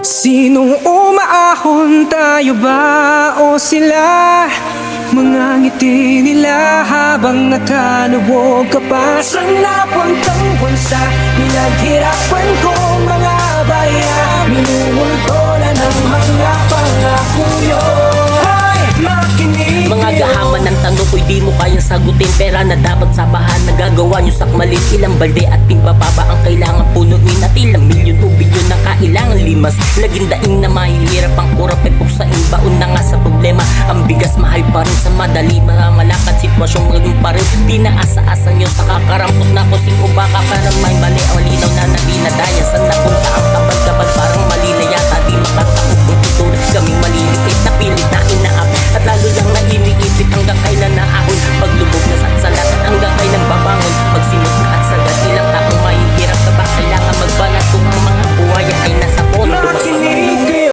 Sinong umaahon, tayo ba o sila? Mga ngiti nila habang nakalubog ka pa sa napuntang bansa. Pinaghirapan ko mga baya, minumulto na ng mga pangako yun. Ay, makinig Mga gahaman ng tanong ko'y di mo kayang sagutin. Pera na dapat sa bahan, nagagawa nyo sakmalit. Ilang balde at timbababa ang kailangan punuin. At ilang milyon o bilyon na kailangan limas. Laging daing na mahihirap ang kurap ay puksain. Baon na nga sa problema, ang bigas mahal pa rin. Sa madali malakad sitwasyong maging pa rin. Pinaasa-asa nyo sa kakarampot na kusing o baka para may mali ang linaw na nadinadaya. Saan napunta ang kabal-kabal para